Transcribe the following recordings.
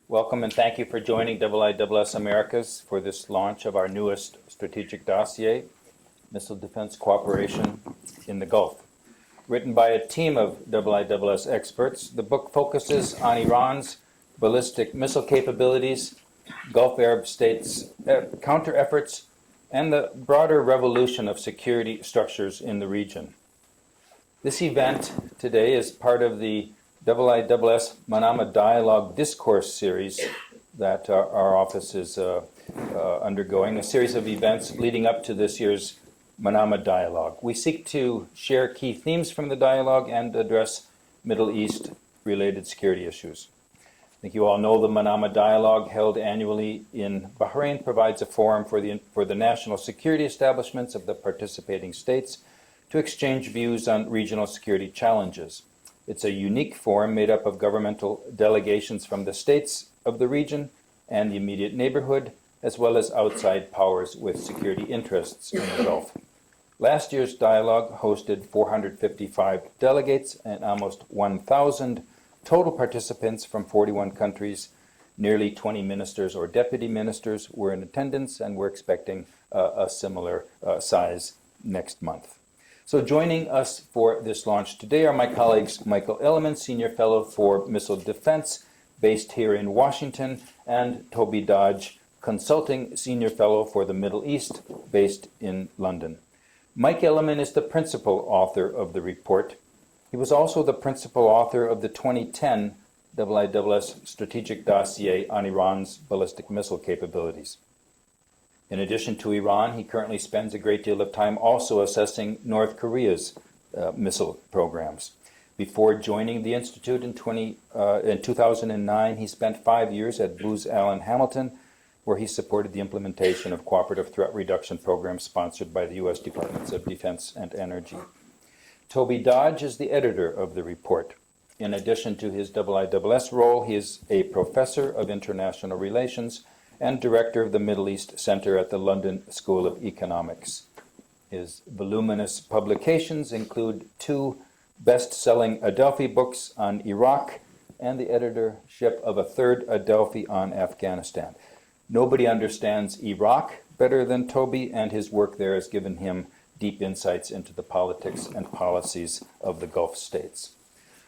Welcome and thank you for joining IISS Americas for this launch of our newest strategic dossier, Missile Defense Cooperation in the Gulf. Written by a team of IISS experts, the book focuses on Iran's ballistic missile capabilities, Gulf Arab states' counter efforts, and the broader revolution of security structures in the region. This event today is part of the IISS Manama Dialogue Discourse Series that our office is undergoing, a series of events leading up to this year's Manama Dialogue. We seek to share key themes from the dialogue and address Middle East-related security issues. I think you all know the Manama Dialogue, held annually in Bahrain, provides a forum for the national security establishments of the participating states to exchange views on regional security challenges. It's a unique forum made up of governmental delegations from the states of the region and the immediate neighborhood, as well as outside powers with security interests in the Gulf. Last year's dialogue hosted 455 delegates and almost 1,000 total participants from 41 countries. Nearly 20 ministers or deputy ministers were in attendance, and we're expecting a similar size next month. So joining us for this launch today are my colleagues Michael Elleman, Senior Fellow for Missile Defense, based here in Washington, and Toby Dodge, Consulting Senior Fellow for the Middle East, based in London. Mike Elleman is the principal author of the report. He was also the principal author of the 2010 IISS Strategic Dossier on Iran's ballistic missile capabilities. In addition to Iran, he currently spends a great deal of time also assessing North Korea's missile programs. Before joining the Institute in 2009, he spent 5 years at Booz Allen Hamilton, where he supported the implementation of cooperative threat reduction programs sponsored by the U.S. Departments of Defense and Energy. Toby Dodge is the editor of the report. In addition to his IISS role, he is a professor of international relations and director of the Middle East Center at the London School of Economics. His voluminous publications include 2 best-selling Adelphi books on Iraq and the editorship of a 3rd Adelphi on Afghanistan. Nobody understands Iraq better than Toby, and his work there has given him deep insights into the politics and policies of the Gulf states.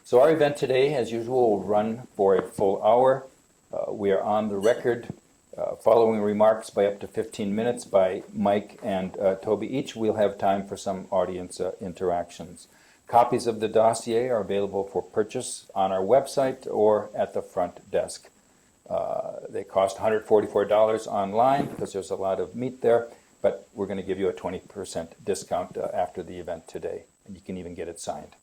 So our event today, as usual, will run for a full hour. We are on the record following remarks by up to 15 minutes by Mike and Toby each. We'll have time for some audience interactions. Copies of the dossier are available for purchase on our website or at the front desk. They cost $144 online because there's a lot of meat there, but we're going to give you a 20% discount after the event today, and you can even get it signed.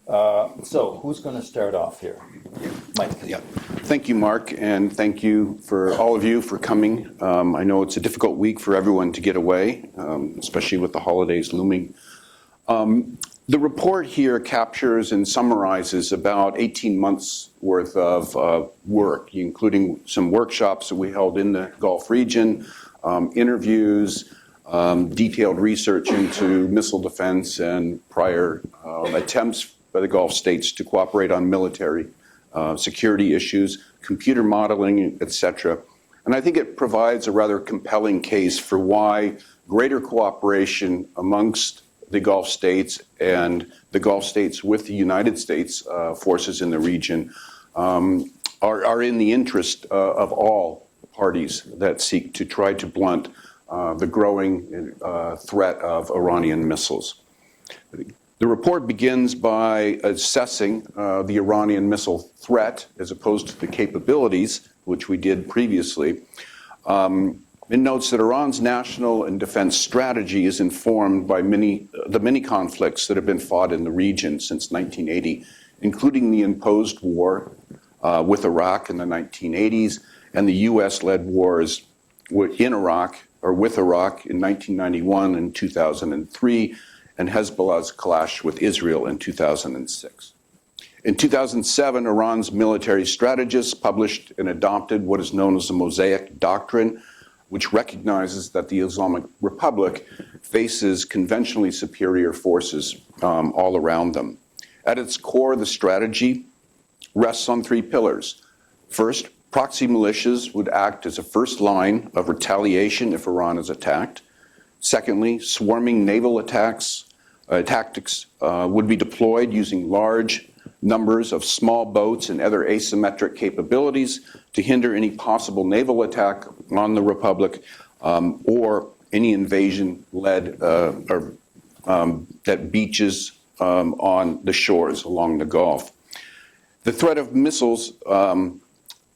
So who's going to start off here? Mike. Yeah. Thank you, Mark, and thank you for all of you for coming. I know it's a difficult week for everyone to get away, especially with the holidays looming. The report here captures and summarizes about 18 months worth of work, including some workshops that we held in the Gulf region, interviews, detailed research into missile defense and prior attempts by the Gulf states to cooperate on military security issues, computer modeling, etc. And I think it provides a rather compelling case for why greater cooperation amongst the Gulf states and the Gulf states with the United States forces in the region are in the interest of all parties that seek to try to blunt the growing threat of Iranian missiles. The report begins by assessing the Iranian missile threat as opposed to the capabilities, which we did previously. It notes that Iran's national and defense strategy is informed by the many conflicts that have been fought in the region since 1980, including the imposed war with Iraq in the 1980s and the U.S.-led wars in Iraq or with Iraq in 1991 and 2003, and Hezbollah's clash with Israel in 2006. In 2007, Iran's military strategists published and adopted what is known as the Mosaic Doctrine, which recognizes that the Islamic Republic faces conventionally superior forces all around them. At its core, the strategy rests on 3 pillars. First, Proxy militias would act as a first line of retaliation if Iran is attacked. Secondly, swarming naval tactics would be deployed using large numbers of small boats and other asymmetric capabilities to hinder any possible naval attack on the Republic or any invasion led that beaches on the shores along the Gulf. The threat of missiles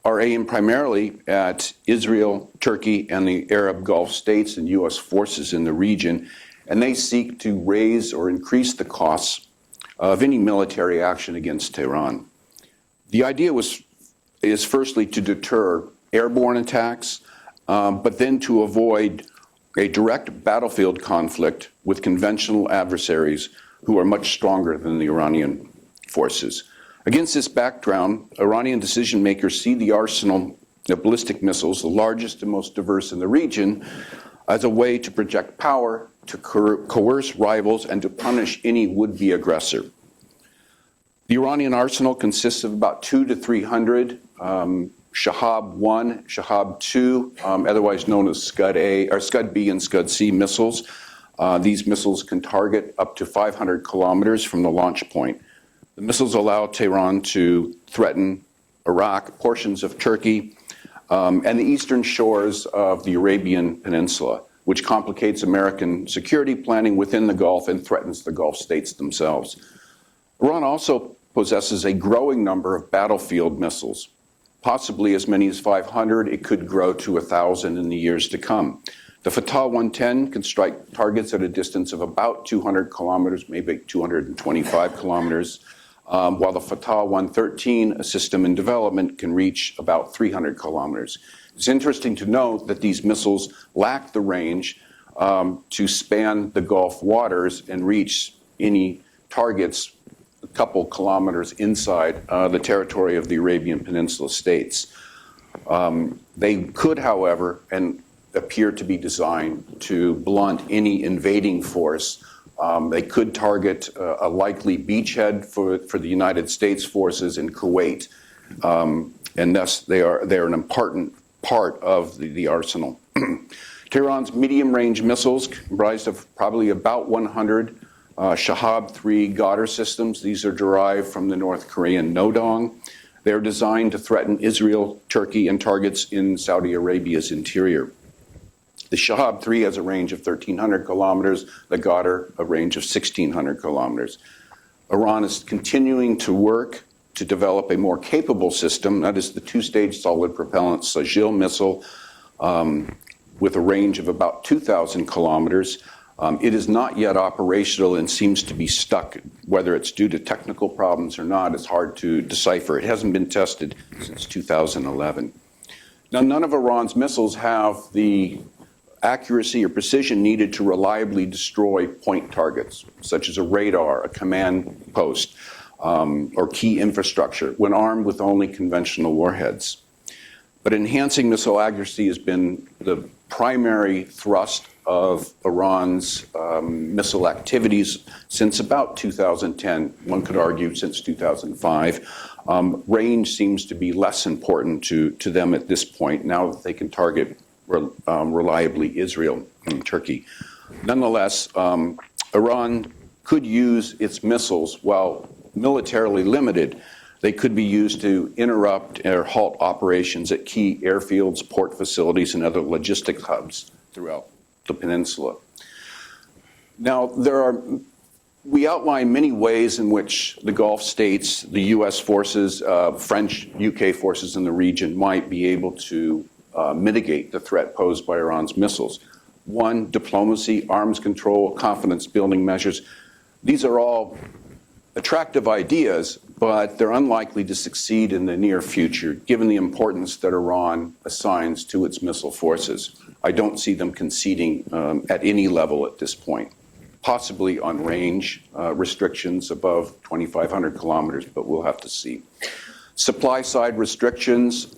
are aimed primarily at Israel, Turkey, and the Arab Gulf states and U.S. forces in the region, and they seek to raise or increase the costs of any military action against Tehran. The idea is firstly to deter airborne attacks, but then to avoid a direct battlefield conflict with conventional adversaries who are much stronger than the Iranian forces. Against this background, Iranian decision makers see the arsenal of ballistic missiles, the largest and most diverse in the region, as a way to project power, to coerce rivals, and to punish any would-be aggressor. The Iranian arsenal consists of about 200 to 300 Shahab-1, Shahab-2, otherwise known as Scud-A, or Scud-B and Scud-C missiles. These missiles can target up to 500 kilometers from the launch point. The missiles allow Tehran to threaten Iraq, portions of Turkey, and the eastern shores of the Arabian Peninsula, which complicates American security planning within the Gulf and threatens the Gulf states themselves. Iran also possesses a growing number of battlefield missiles, possibly as many as 500. It could grow to 1,000 in the years to come. The Fatah 110 can strike targets at a distance of about 200 kilometers, maybe 225 kilometers, while the Fatah 113, a system in development, can reach about 300 kilometers. It's interesting to note that these missiles lack the range to span the Gulf waters and reach any targets a couple kilometers inside the territory of the Arabian Peninsula states. They could, however, and appear to be designed to blunt any invading force. They could target a likely beachhead for the United States forces in Kuwait, and thus they are an important part of the arsenal. Tehran's medium-range missiles, comprised of probably about 100 Shahab-3 Ghadr systems. These are derived from the North Korean Nodong. They're designed to threaten Israel, Turkey, and targets in Saudi Arabia's interior. The Shahab-3 has a range of 1,300 kilometers, the Ghadr a range of 1,600 kilometers. Iran is continuing to work to develop a more capable system, that is the two-stage solid propellant Sajil missile with a range of about 2,000 kilometers. It is not yet operational and seems to be stuck. Whether it's due to technical problems or not is hard to decipher. It hasn't been tested since 2011. Now, none of Iran's missiles have the accuracy or precision needed to reliably destroy point targets, such as a radar, a command post, or key infrastructure, when armed with only conventional warheads. But enhancing missile accuracy has been the primary thrust of Iran's missile activities since about 2010, one could argue since 2005. Range seems to be less important to them at this point, now that they can target reliably Israel and Turkey. Nonetheless, Iran could use its missiles, while militarily limited, they could be used to interrupt or halt operations at key airfields, port facilities, and other logistic hubs throughout the peninsula. Now, we outline many ways in which the Gulf states, the U.S. forces, French, UK forces in the region might be able to mitigate the threat posed by Iran's missiles. One, diplomacy, arms control, confidence-building measures. These are all attractive ideas, but they're unlikely to succeed in the near future, given the importance that Iran assigns to its missile forces. I don't see them conceding at any level at this point, possibly on range restrictions above 2,500 kilometers, but we'll have to see. Supply-side restrictions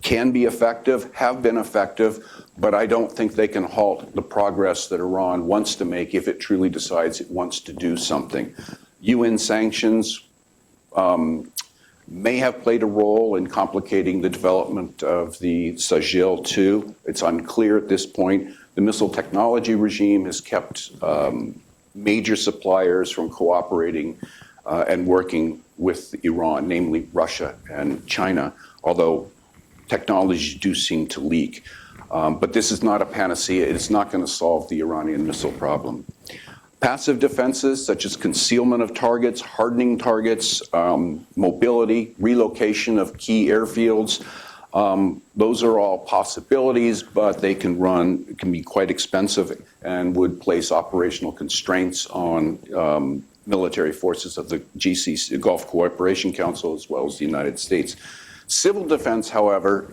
can be effective, have been effective, but I don't think they can halt the progress that Iran wants to make if it truly decides it wants to do something. UN sanctions may have played a role in complicating the development of the Sajil-2. It's unclear at this point. The missile technology regime has kept major suppliers from cooperating and working with Iran, namely Russia and China, although technologies do seem to leak. But this is not a panacea. It's not going to solve the Iranian missile problem. Passive defenses, such as concealment of targets, hardening targets, mobility, relocation of key airfields, those are all possibilities, but they can be quite expensive and would place operational constraints on military forces of the GCC, Gulf Cooperation Council, as well as the United States. Civil defense, however,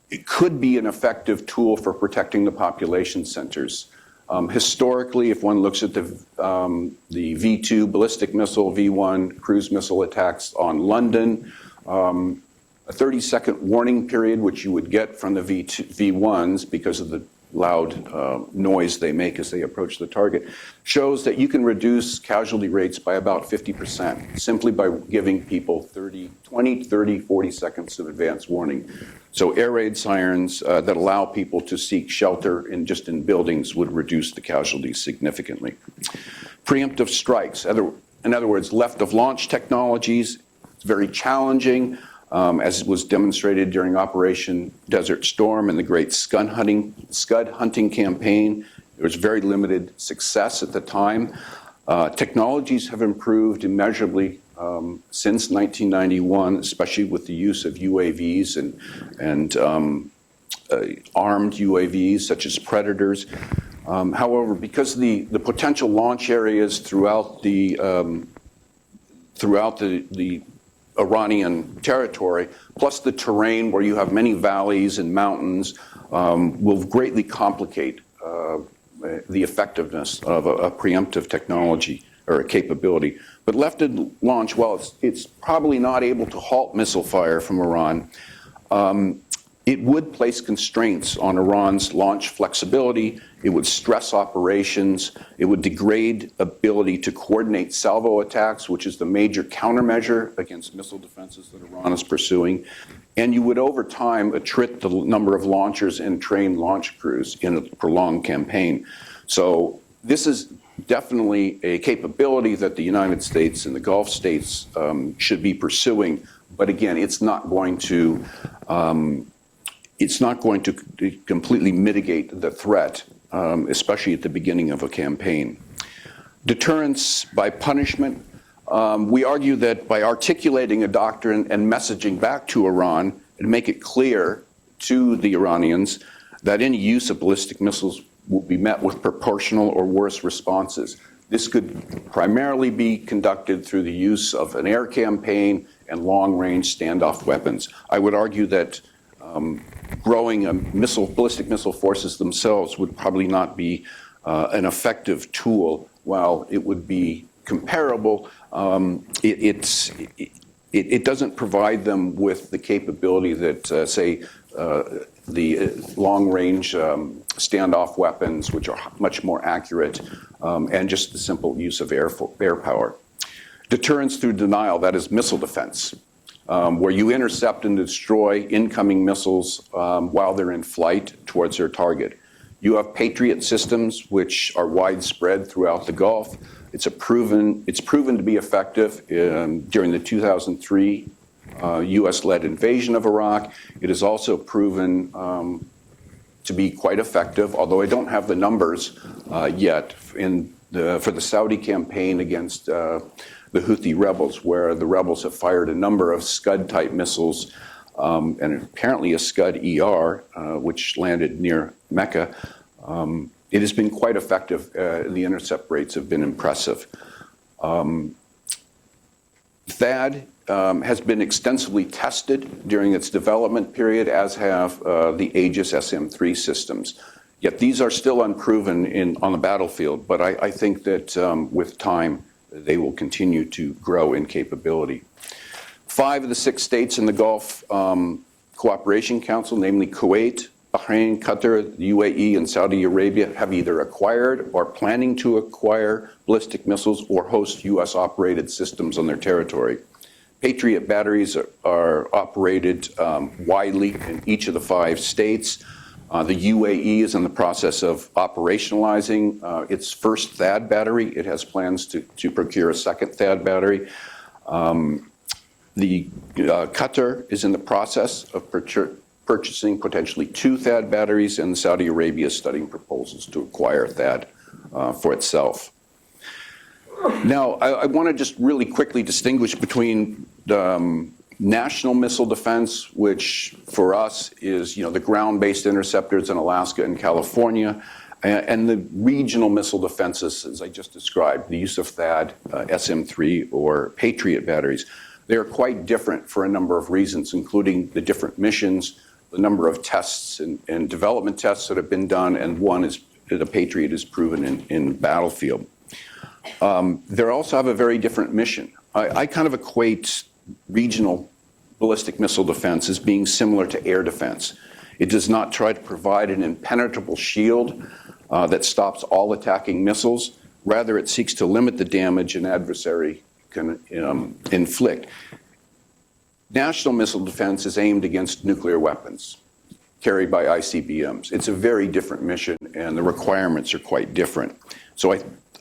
it could be an effective tool for protecting the population centers. Historically, if one looks at the V2 ballistic missile, V1 cruise missile attacks on London, a 30-second warning period, which you would get from the V1s because of the loud noise they make as they approach the target, shows that you can reduce casualty rates by about 50% simply by giving people 20, 30, 40 seconds of advance warning. So air raid sirens that allow people to seek shelter in buildings would reduce the casualties significantly. Preemptive strikes, in other words, left of launch technologies, it's very challenging. As was demonstrated during Operation Desert Storm and the Great Scud Hunting campaign. There was very limited success at the time. Technologies have improved immeasurably since 1991, especially with the use of UAVs and armed UAVs such as Predators. However, because the potential launch areas throughout the Iranian territory, plus the terrain where you have many valleys and mountains, will greatly complicate the effectiveness of a preemptive technology or a capability. But left of launch, while it's probably not able to halt missile fire from Iran, it would place constraints on Iran's launch flexibility. It would stress operations. It would degrade ability to coordinate salvo attacks, which is the major countermeasure against missile defenses that Iran is pursuing. And you would, over time, attrit the number of launchers and trained launch crews in a prolonged campaign. So this is definitely a capability that the United States and the Gulf states should be pursuing. But again, it's not going to completely mitigate the threat, especially at the beginning of a campaign. Deterrence by punishment. We argue that by articulating a doctrine and messaging back to Iran and make it clear to the Iranians that any use of ballistic missiles will be met with proportional or worse responses. This could primarily be conducted through the use of an air campaign and long-range standoff weapons. I would argue that growing ballistic missile forces themselves would probably not be an effective tool. While it would be comparable, it doesn't provide them with the capability that, say, the long-range standoff weapons, which are much more accurate, and just the simple use of air power. Deterrence through denial, that is missile defense, where you intercept and destroy incoming missiles while they're in flight towards their target. You have Patriot systems, which are widespread throughout the Gulf. It's proven to be effective during the 2003 U.S.-led invasion of Iraq. It is also proven to be quite effective, although I don't have the numbers yet for the Saudi campaign against the Houthi rebels, where the rebels have fired a number of Scud-type missiles and apparently a Scud-ER, which landed near Mecca. It has been quite effective. The intercept rates have been impressive. THAAD has been extensively tested during its development period, as have the Aegis SM-3 systems. Yet these are still unproven on the battlefield, but I think that with time, they will continue to grow in capability. 5 of the 6 states in the Gulf Cooperation Council, namely Kuwait, Bahrain, Qatar, the UAE, and Saudi Arabia, have either acquired or planning to acquire ballistic missiles or host U.S.-operated systems on their territory. Patriot batteries are operated widely in each of the 5 states. The UAE is in the process of operationalizing its first THAAD battery. It has plans to procure a second THAAD battery. Qatar is in the process of purchasing potentially 2 THAAD batteries, and Saudi Arabia is studying proposals to acquire THAAD for itself. Now, I want to just really quickly distinguish between national missile defense, which for us is, the ground-based interceptors in Alaska and California, and the regional missile defenses, as I just described, the use of THAAD, SM-3, or Patriot batteries. They are quite different for a number of reasons, including the different missions, the number of tests and development tests that have been done, and one is the Patriot is proven in battlefield. They also have a very different mission. I kind of equate regional ballistic missile defense as being similar to air defense. It does not try to provide an impenetrable shield that stops all attacking missiles. Rather, it seeks to limit the damage an adversary can inflict. National missile defense is aimed against nuclear weapons carried by ICBMs. It's a very different mission, and the requirements are quite different. So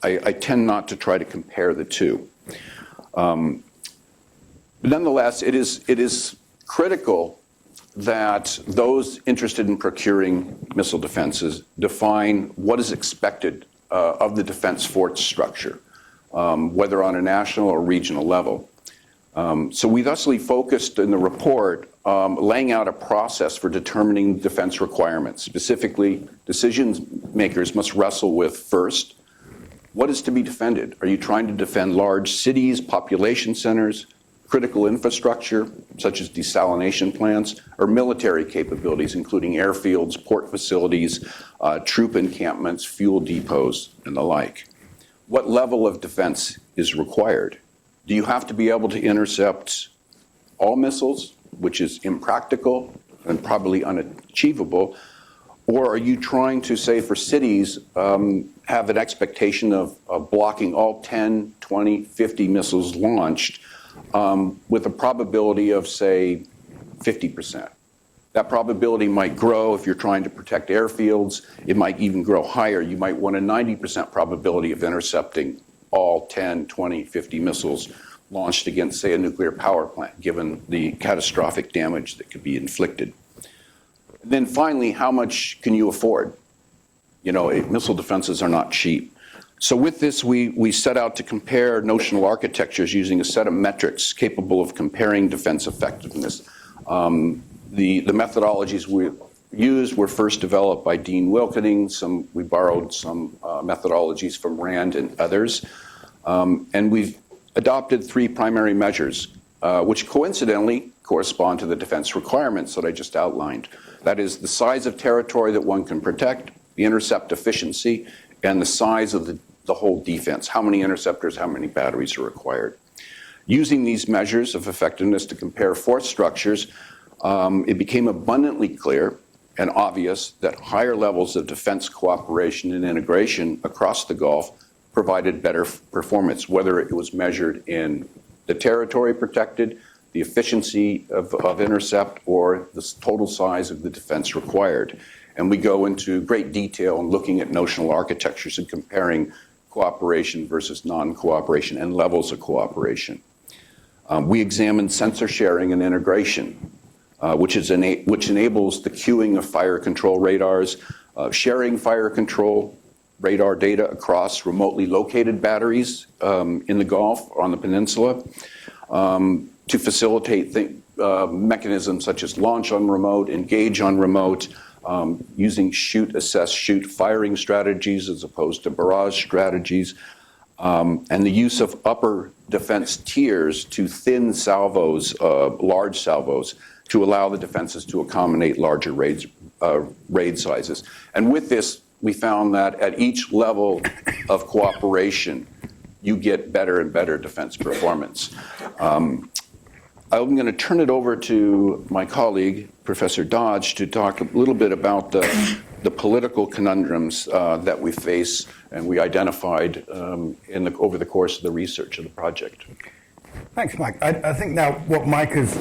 I tend not to try to compare the two. But nonetheless, it is critical that those interested in procuring missile defenses define what is expected of the defense force structure, whether on a national or regional level. So we thusly focused in the report laying out a process for determining defense requirements. Specifically, decision makers must wrestle with, first, what is to be defended? Are you trying to defend large cities, population centers, critical infrastructure, such as desalination plants, or military capabilities, including airfields, port facilities, troop encampments, fuel depots, and the like? What level of defense is required? Do you have to be able to intercept all missiles, which is impractical and probably unachievable? Or are you trying to, say, for cities, have an expectation of blocking all 10, 20, 50 missiles launched with a probability of, say, 50%? That probability might grow if you're trying to protect airfields. It might even grow higher. You might want a 90% probability of intercepting all 10, 20, 50 missiles launched against, say, a nuclear power plant, given the catastrophic damage that could be inflicted. Then finally, how much can you afford? Missile defenses are not cheap. So with this, we set out to compare notional architectures using a set of metrics capable of comparing defense effectiveness. The methodologies we used were first developed by Dean Wilkening. We borrowed some methodologies from RAND and others. And we've adopted 3 primary measures, which coincidentally correspond to the defense requirements that I just outlined. That is the size of territory that one can protect, the intercept efficiency, and the size of the whole defense. How many interceptors, how many batteries are required? Using these measures of effectiveness to compare force structures, it became abundantly clear and obvious that higher levels of defense cooperation and integration across the Gulf provided better performance, whether it was measured in the territory protected, the efficiency of intercept, or the total size of the defense required. And we go into great detail in looking at notional architectures and comparing cooperation versus non-cooperation and levels of cooperation. We examined sensor sharing and integration, which enables the queuing of fire control radars, sharing fire control radar data across remotely located batteries in the Gulf or on the peninsula, to facilitate mechanisms such as launch on remote, engage on remote, using shoot, assess, shoot firing strategies as opposed to barrage strategies, and the use of upper defense tiers to thin salvos, large salvos, to allow the defenses to accommodate larger raid sizes. And with this, we found that at each level of cooperation, you get better and better defense performance. I'm going to turn it over to my colleague, Professor Dodge, to talk a little bit about the political conundrums that we face and we identified over the course of the research of the project. Thanks, Mike. I think now what Mike is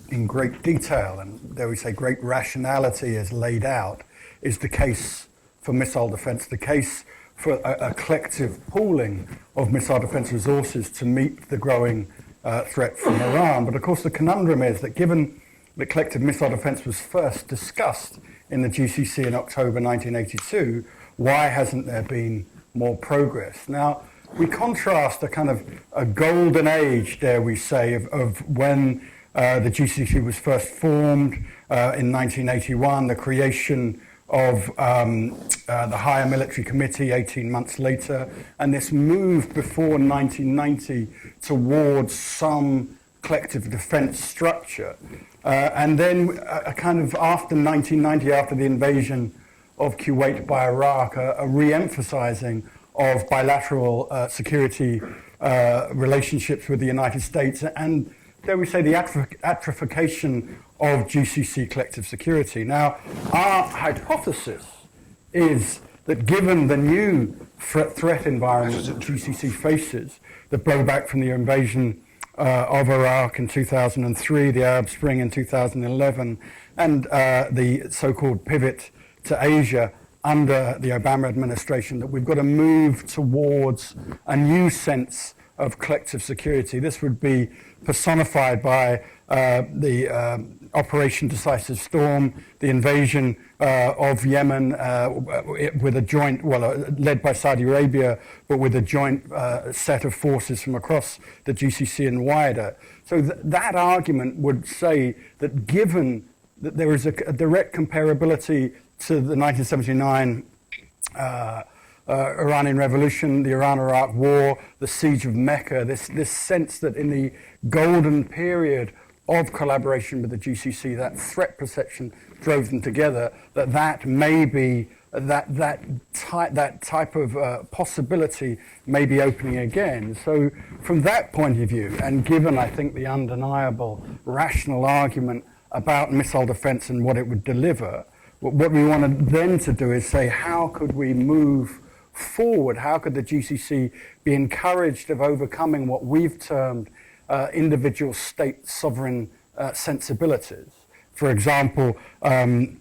in great detail, and dare we say great rationality is laid out, is the case for missile defense, the case for a collective pooling of missile defense resources to meet the growing threat from Iran. But of course, the conundrum is that given that collective missile defense was first discussed in the GCC in October 1982, why hasn't there been more progress? Now, we contrast a kind of a golden age, dare we say, of when the GCC was first formed in 1981, the creation of the Higher Military Committee 18 months later, and this move before 1990 towards some collective defense structure. And then a kind of after 1990, after the invasion of Kuwait by Iraq, a re-emphasizing of bilateral security relationships with the United States, and dare we say the atrophication of GCC collective security. Now, our hypothesis is that given the new threat environment that GCC faces, the blowback from the invasion of Iraq in 2003, the Arab Spring in 2011, and the so-called pivot to Asia under the Obama administration, that we've got to move towards a new sense of collective security. This would be personified by the Operation Decisive Storm, the invasion of Yemen with a joint, led by Saudi Arabia, but with a joint set of forces from across the GCC and wider. So that argument would say that given that there is a direct comparability to the 1979 Iranian Revolution, the Iran-Iraq War, the siege of Mecca, this sense that in the golden period of collaboration with the GCC, that threat perception drove them together, that may be, that type of possibility may be opening again. So from that point of view, and given, I think, the undeniable rational argument about missile defense and what it would deliver, what we want then to do is say, how could we move forward? How could the GCC be encouraged of overcoming what we've termed individual state sovereign sensibilities? For example, the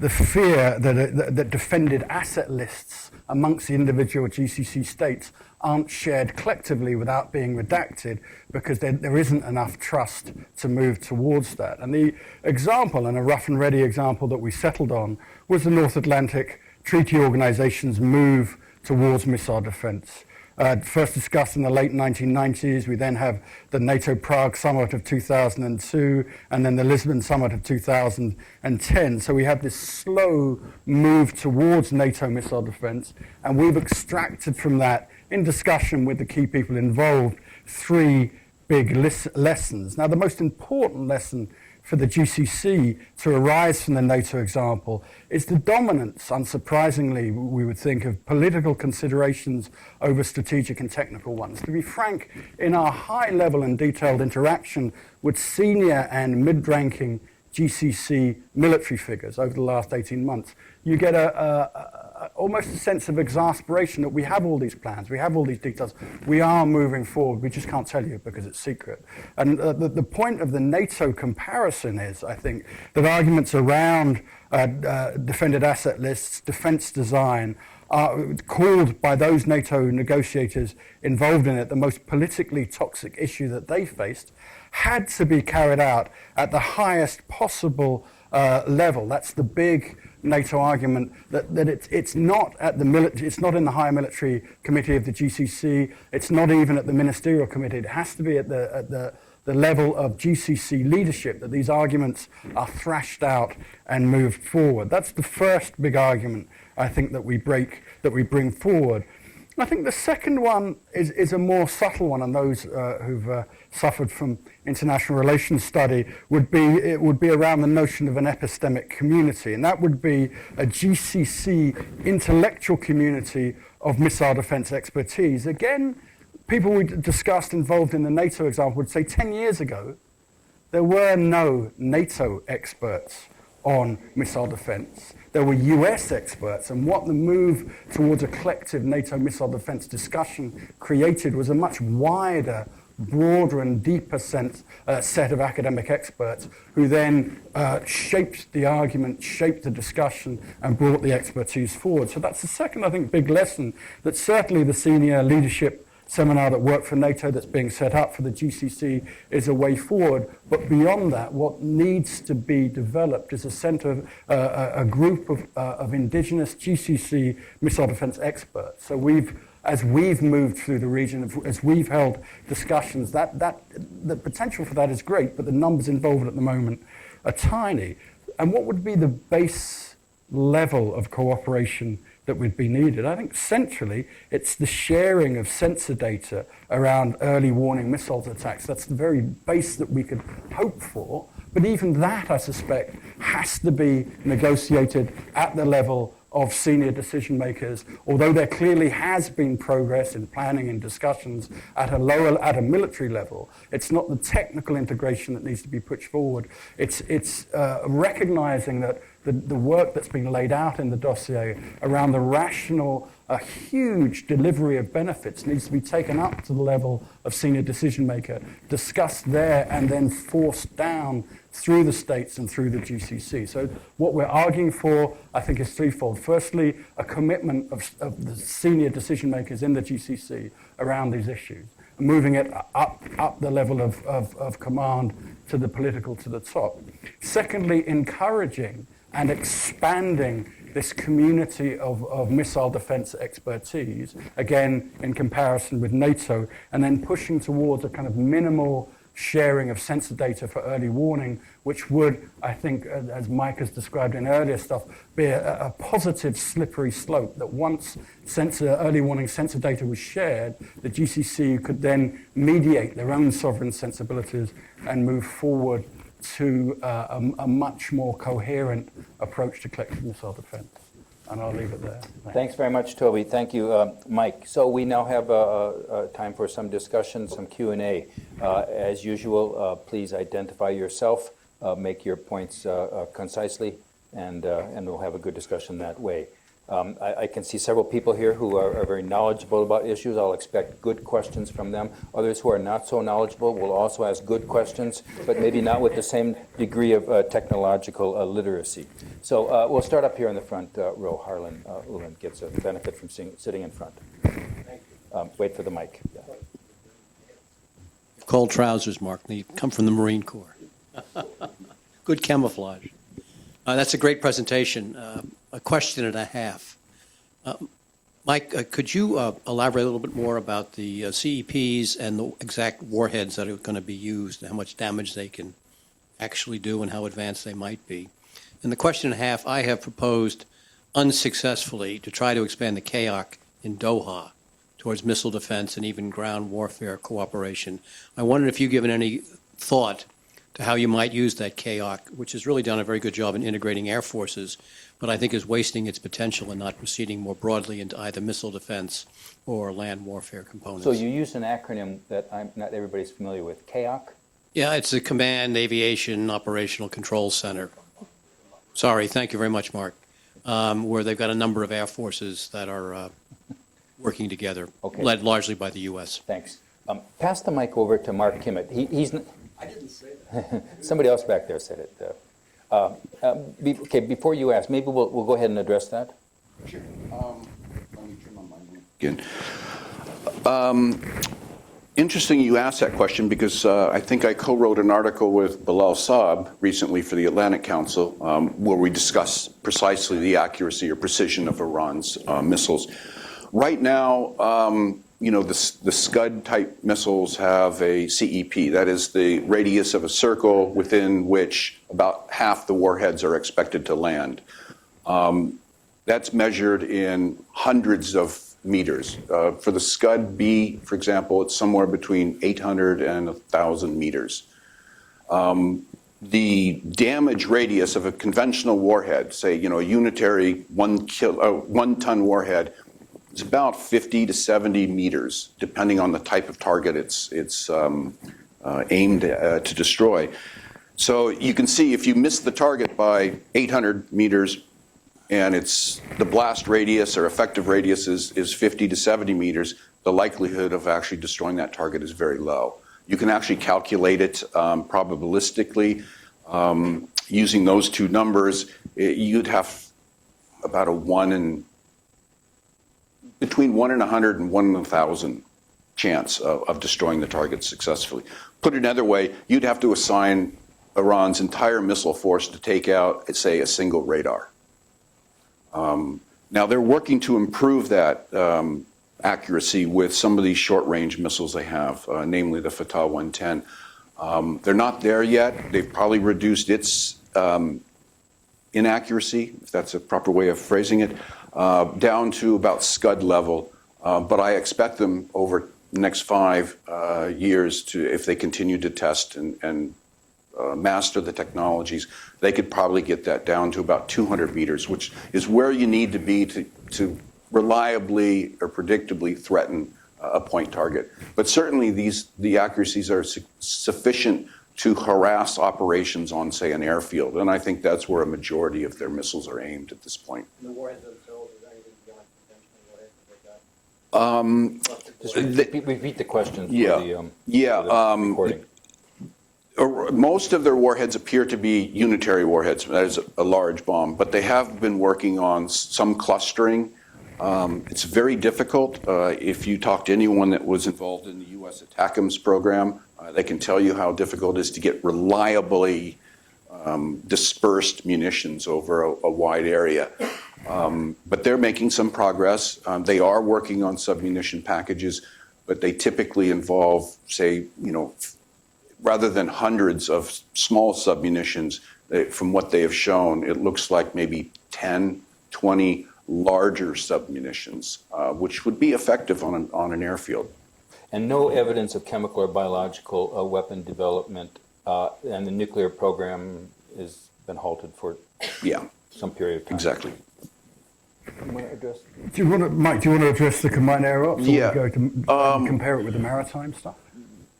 fear that defended asset lists amongst the individual GCC states aren't shared collectively without being redacted because there isn't enough trust to move towards that. And the example, and a rough and ready example that we settled on, was the North Atlantic Treaty Organization's move towards missile defense. First discussed in the late 1990s, we then have the NATO Prague Summit of 2002, and then the Lisbon Summit of 2010. So we have this slow move towards NATO missile defense, and we've extracted from that, in discussion with the key people involved, three big lessons. Now, the most important lesson for the GCC to arise from the NATO example is the dominance, unsurprisingly, we would think, of political considerations over strategic and technical ones. To be frank, in our high-level and detailed interaction with senior and mid-ranking GCC military figures over the last 18 months, you get almost a sense of exasperation that we have all these plans, we have all these details, we are moving forward, we just can't tell you because it's secret. And the point of the NATO comparison is, I think, that arguments around defended asset lists, defense design, are called by those NATO negotiators involved in it the most politically toxic issue that they faced, had to be carried out at the highest possible level. That's the big NATO argument, that it's not at the it's not in the Higher Military Committee of the GCC. It's not even at the Ministerial Committee. It has to be at the level of GCC leadership that these arguments are thrashed out and moved forward. That's the first big argument, I think, that we bring forward. I think the second one is a more subtle one, and those who've suffered from international relations study would be around the notion of an epistemic community, and that would be a GCC intellectual community of missile defense expertise. Again, people we discussed involved in the NATO example would say 10 years ago, there were no NATO experts on missile defense. There were US experts, and what the move towards a collective NATO missile defense discussion created was a much wider, broader and deeper set of academic experts who then shaped the argument, shaped the discussion, and brought the expertise forward. So that's the second, I think, big lesson that certainly the senior leadership seminar that worked for NATO that's being set up for the GCC is a way forward. But beyond that, what needs to be developed is a group of indigenous GCC missile defense experts. So as we've moved through the region, as we've held discussions, the potential for that is great, but the numbers involved at the moment are tiny. And what would be the base level of cooperation that would be needed? I think centrally, it's the sharing of sensor data around early warning missiles attacks. That's the very base that we could hope for. But even that, I suspect, has to be negotiated at the level of senior decision makers, although there clearly has been progress in planning and discussions at a military level. It's not the technical integration that needs to be pushed forward. It's recognizing that the work that's been laid out in the dossier around the rational, a huge delivery of benefits needs to be taken up to the level of senior decision maker, discussed there, and then forced down through the states and through the GCC. So what we're arguing for, I think, is threefold. Firstly, a commitment of the senior decision makers in the GCC around these issues, moving it up the level of command to the political, to the top. Secondly, encouraging and expanding this community of missile defense expertise, again, in comparison with NATO, and then pushing towards a kind of minimal sharing of sensor data for early warning, which would, I think, as Mike has described in earlier stuff, be a positive slippery slope, that once early warning sensor data was shared, the GCC could then mediate their own sovereign sensibilities and move forward to a much more coherent approach to collective missile defense. And I'll leave it there. Thanks very much, Toby. Thank you, Mike. So we now have time for some discussion, some Q&A. As usual, please identify yourself, make your points concisely, and we'll have a good discussion that way. I can see several people here who are very knowledgeable about issues. I'll expect good questions from them. Others who are not so knowledgeable will also ask good questions, but maybe not with the same degree of technological literacy. So we'll start up here in the front row. Harlan Ullin gets a benefit from sitting in front. Thank you. Wait for the mic. Yeah. Cold trousers, Mark. They come from the Marine Corps. Good camouflage. That's a great presentation. A question and a half. Mike, could you elaborate a little bit more about the CEPs and the exact warheads that are going to be used, and how much damage they can actually do and how advanced they might be? And the question and a half, I have proposed unsuccessfully to try to expand the CAOC in Doha towards missile defense and even ground warfare cooperation. I wondered if you've given any thought to how you might use that CAOC, which has really done a very good job in integrating air forces, but I think is wasting its potential and not proceeding more broadly into either missile defense or land warfare components. So you used an acronym that not everybody's familiar with, CAOC? Yeah, it's the Command Aviation Operational Control Center. Sorry, thank you very much, Mark. Where they've got a number of air forces that are working together, okay, led largely by the U.S. Thanks. Pass the mic over to Mark Kimmett. I didn't say that. Somebody else back there said it. Okay, before you ask, maybe we'll go ahead and address that. Sure. Let me turn my mic again. Interesting you asked that question, because I think I co-wrote an article with Bilal Saab recently for the Atlantic Council, where we discuss precisely the accuracy or precision of Iran's missiles. Right now, the Scud-type missiles have a CEP. That is the radius of a circle within which about half the warheads are expected to land. That's measured in hundreds of meters. For the Scud-B, for example, it's somewhere between 800 and 1,000 meters. The damage radius of a conventional warhead, say, a unitary 1 ton warhead, it's about 50 to 70 meters, depending on the type of target it's aimed to destroy. So you can see if you miss the target by 800 meters and the blast radius or effective radius is 50 to 70 meters, the likelihood of actually destroying that target is very low. You can actually calculate it probabilistically. Using those two numbers, you'd have about between 1 in 100 and 1 in 1,000 chance of destroying the target successfully. Put it another way, you'd have to assign Iran's entire missile force to take out, say, a single radar. Now, they're working to improve that accuracy with some of these short-range missiles they have, namely the Fatah 110. They're not there yet. They've probably reduced its inaccuracy, if that's a proper way of phrasing it, down to about Scud level. But I expect them over the next 5 years to, if they continue to test and master the technologies, they could probably get that down to about 200 meters, which is where you need to be to reliably or predictably threaten a point target. But certainly the accuracies are sufficient to harass operations on, say, an airfield. And I think that's where a majority of their missiles are aimed at this point. The warheads themselves, is anything beyond conventional warheads like that? Just repeat the question for the recording. Most of their warheads appear to be unitary warheads. That is a large bomb. But they have been working on some clustering. It's very difficult. If you talk to anyone that was involved in the U.S. ATACMS program, they can tell you how difficult it is to get reliably dispersed munitions over a wide area. But they're making some progress. They are working on submunition packages, but they typically involve, say, rather than hundreds of small submunitions, from what they have shown, it looks like maybe 10, 20 larger submunitions, which would be effective on an airfield. And no evidence of chemical or biological weapon development, and the nuclear program has been halted for some period of time. Exactly. Mike, do you want to address the combined air ops? Yeah. Or we go to compare it with the maritime stuff?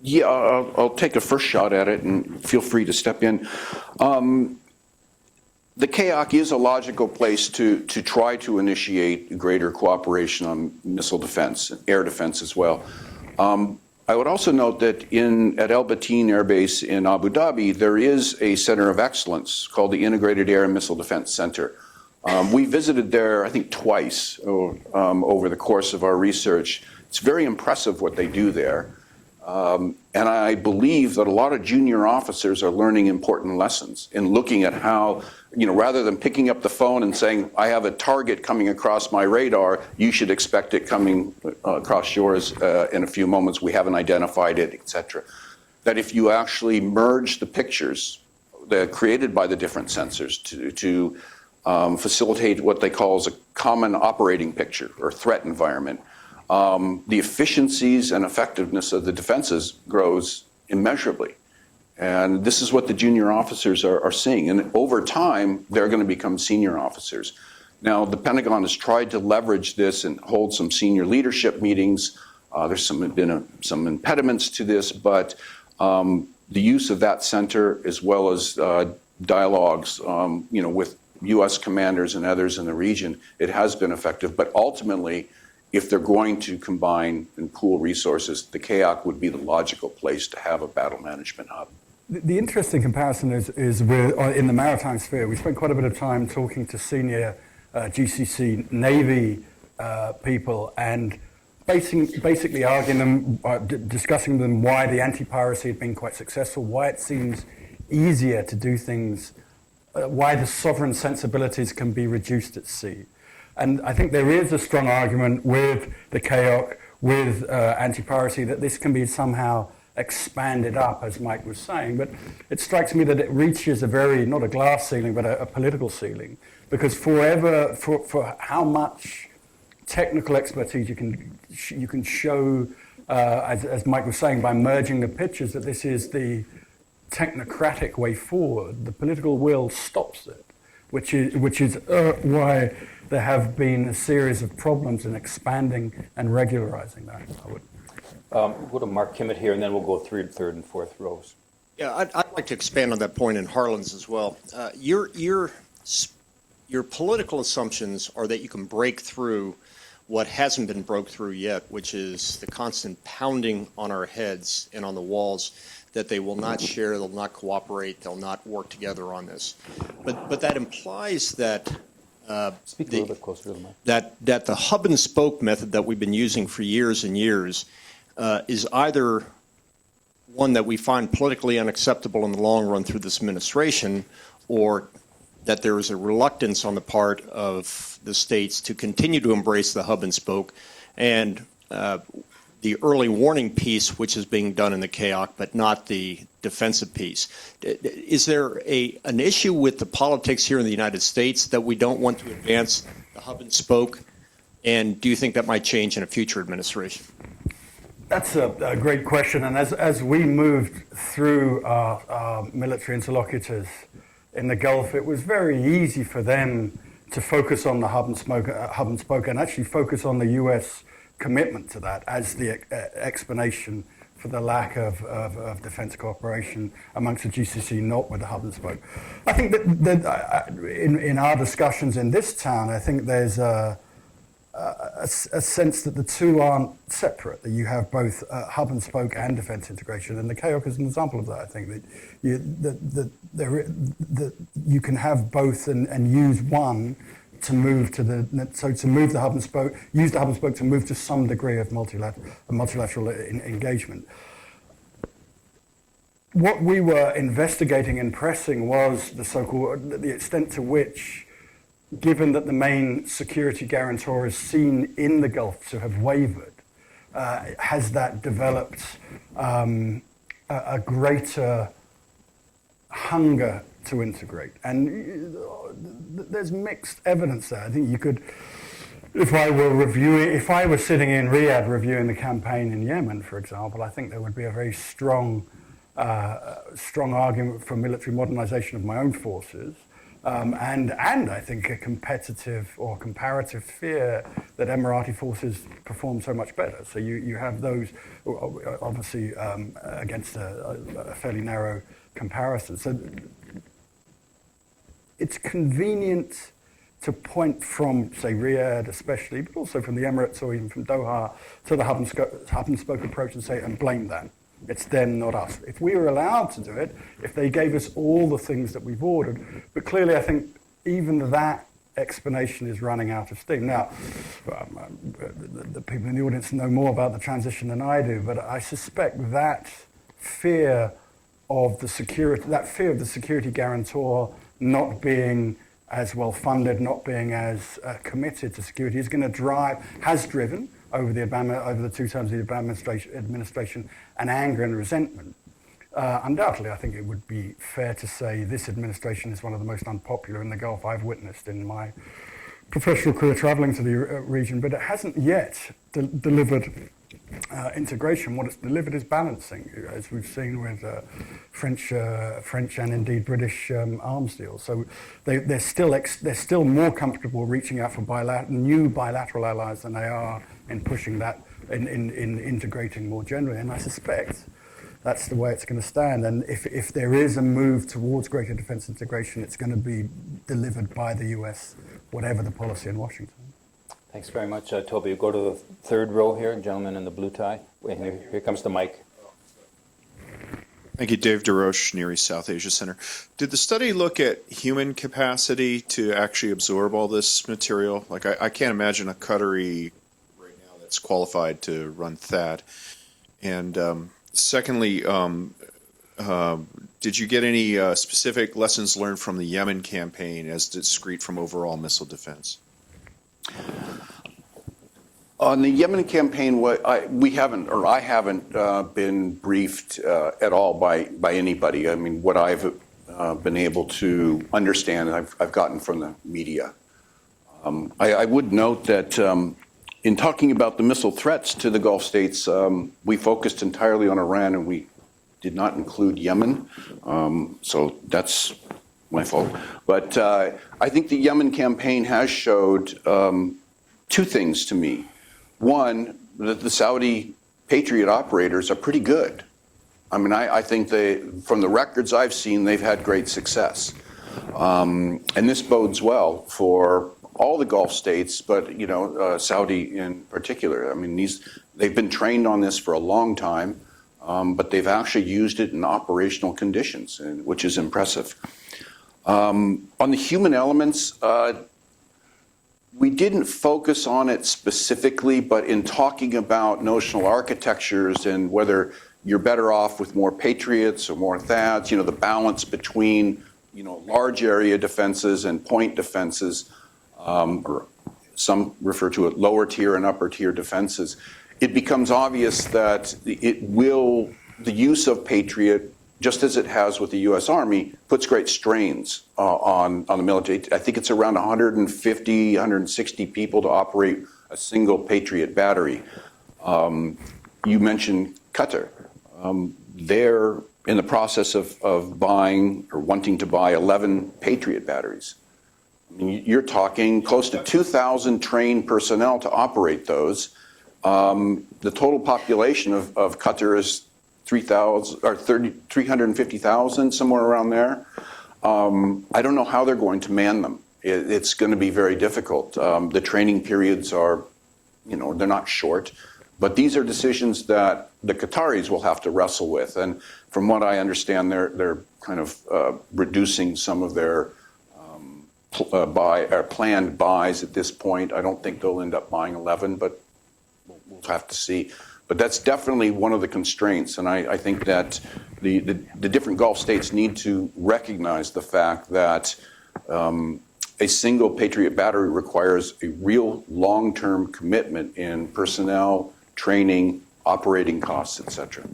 Yeah, I'll take a first shot at it and feel free to step in. The CAOC is a logical place to try to initiate greater cooperation on missile defense, air defense as well. I would also note that at El Bateen Air Base in Abu Dhabi, there is a center of excellence called the Integrated Air and Missile Defense Center. We visited there, I think, twice over the course of our research. It's very impressive what they do there. And I believe that a lot of junior officers are learning important lessons in looking at how, rather than picking up the phone and saying, I have a target coming across my radar, you should expect it coming across yours in a few moments. We haven't identified it, etc. That if you actually merge the pictures created by the different sensors to facilitate what they call as a common operating picture or threat environment, the efficiencies and effectiveness of the defenses grows immeasurably. And this is what the junior officers are seeing. And over time, they're going to become senior officers. Now, the Pentagon has tried to leverage this and hold some senior leadership meetings. There's been some impediments to this, but the use of that center, as well as dialogues, with U.S. commanders and others in the region, it has been effective. But ultimately, if they're going to combine and pool resources, the CAOC would be the logical place to have a battle management hub. The interesting comparison is in the maritime sphere. We spent quite a bit of time talking to senior GCC Navy people and basically arguing them, discussing with them why the anti-piracy had been quite successful, why it seems easier to do things, why the sovereign sensibilities can be reduced at sea. And I think there is a strong argument with the CAOC, with anti-piracy, that this can be somehow expanded up, as Mike was saying. But it strikes me that it reaches not a glass ceiling, but a political ceiling. Because for how much technical expertise you can show, as Mike was saying, by merging the pictures, that this is the technocratic way forward, the political will stops it, which is why there have been a series of problems in expanding and regularizing that. We'll go to Mark Kimmett here, and then we'll go third and fourth rows. Yeah, I'd like to expand on that point in Harlan's as well. Your political assumptions are that you can break through what hasn't been broke through yet, which is the constant pounding on our heads and on the walls that they will not share, they'll not cooperate, they'll not work together on this. But that implies that Speak a little bit closer to the mic. that the hub and spoke method that we've been using for years and years is either one that we find politically unacceptable in the long run through this administration, or that there is a reluctance on the part of the states to continue to embrace the hub and spoke, and the early warning piece, which is being done in the CAOC, but not the defensive piece. Is there an issue with the politics here in the United States that we don't want to advance the hub and spoke? And do you think that might change in a future administration? That's a great question. And as we moved through our military interlocutors in the Gulf, it was very easy for them to focus on the hub and spoke, and actually focus on the U.S. commitment to that as the explanation for the lack of defense cooperation amongst the GCC, not with the hub and spoke. I think that in our discussions in this town, I think there's a sense that the two aren't separate, that you have both hub and spoke and defense integration. And the CAOC is an example of that. I think that you can have both and use one to move to to move the hub and spoke, use the hub and spoke to move to some degree of multilateral engagement. What we were investigating and pressing was the extent to which, given that the main security guarantor is seen in the Gulf to have wavered, has that developed a greater hunger to integrate? And there's mixed evidence there. I think you could, if I were sitting in Riyadh reviewing the campaign in Yemen, for example, I think there would be a very strong argument for military modernization of my own forces. And I think a competitive or comparative fear that Emirati forces perform so much better. So you have those, obviously, against a fairly narrow comparison. So it's convenient to point from, say, Riyadh especially, but also from the Emirates or even from Doha to the hub and spoke approach and say, and blame that. It's them, not us. If we were allowed to do it, if they gave us all the things that we've ordered, but clearly I think even that explanation is running out of steam. Now, the people in the audience know more about the transition than I do, but I suspect that fear of the security guarantor not being as well funded, not being as committed to security is going to has driven over the 2 terms of the Obama administration, and anger and resentment. Undoubtedly, I think it would be fair to say this administration is one of the most unpopular in the Gulf I've witnessed in my professional career traveling to the region, but it hasn't yet delivered integration. What it's delivered is balancing, as we've seen with French and indeed British arms deals. So they're still more comfortable reaching out for new bilateral allies than they are in pushing that, in integrating more generally. And I suspect that's the way it's going to stand. And if there is a move towards greater defense integration, it's going to be delivered by the US, whatever the policy in Washington. Thanks very much, Toby. We'll go to the third row here, gentleman in the blue tie. Wait, here comes the mic. Thank you, Dave DeRoche, Near East South Asia Center. Did the study look at human capacity to actually absorb all this material? Like, I can't imagine a Qatari right now that's qualified to run THAAD. And secondly, did you get any specific lessons learned from the Yemen campaign as discrete from overall missile defense? On the Yemen campaign, I haven't been briefed at all by anybody. I mean, what I've been able to understand, I've gotten from the media. I would note that in talking about the missile threats to the Gulf states, we focused entirely on Iran, and we did not include Yemen. So that's my fault. But I think the Yemen campaign has showed 2 things to me. One, that the Saudi Patriot operators are pretty good. I mean, I think from the records I've seen, they've had great success. And this bodes well for all the Gulf states, but, Saudi in particular. I mean, they've been trained on this for a long time, but they've actually used it in operational conditions, which is impressive. On the human elements, we didn't focus on it specifically, but in talking about notional architectures and whether you're better off with more Patriots or more THAADs, the balance between, large area defenses and point defenses, or some refer to it lower tier and upper tier defenses, it becomes obvious that the use of Patriot, just as it has with the U.S. Army, puts great strains on the military. I think it's around 150, 160 people to operate a single Patriot battery. You mentioned Qatar. They're in the process of buying or wanting to buy 11 Patriot batteries. I mean, you're talking close to 2,000 trained personnel to operate those. The total population of Qatar is 350,000, somewhere around there. I don't know how they're going to man them. It's going to be very difficult. The training periods are, they're not short, but these are decisions that the Qataris will have to wrestle with. And from what I understand, they're kind of reducing some of their planned buys at this point. I don't think they'll end up buying 11, but we'll have to see. But that's definitely one of the constraints, and I think that the different Gulf states need to recognize the fact that a single Patriot battery requires a real long-term commitment in personnel, training, operating costs, etc.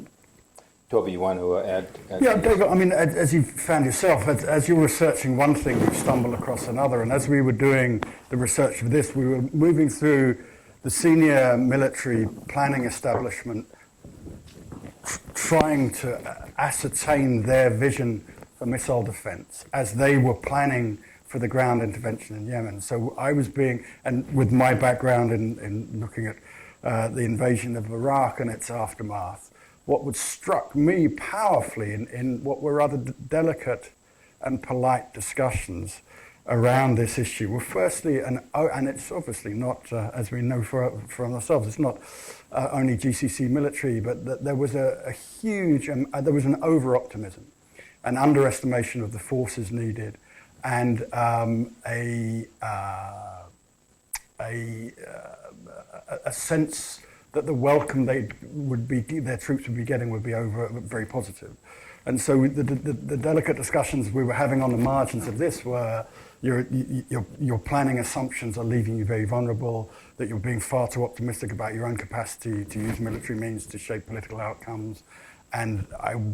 Toby, you want to add? Yeah, David, I mean, as you found yourself, as you were researching one thing, you stumbled across another. And as we were doing the research for this, we were moving through the senior military planning establishment, trying to ascertain their vision for missile defense as they were planning for the ground intervention in Yemen. So I was and with my background in looking at the invasion of Iraq and its aftermath, what struck me powerfully in what were rather delicate and polite discussions around this issue were firstly, and it's obviously not, as we know from ourselves, it's not only GCC military, but that there was a huge, there was an over-optimism, an underestimation of the forces needed, and a sense that the welcome their troops would be getting would be very positive. And so the delicate discussions we were having on the margins of this were your planning assumptions are leaving you very vulnerable, that you're being far too optimistic about your own capacity to use military means to shape political outcomes. And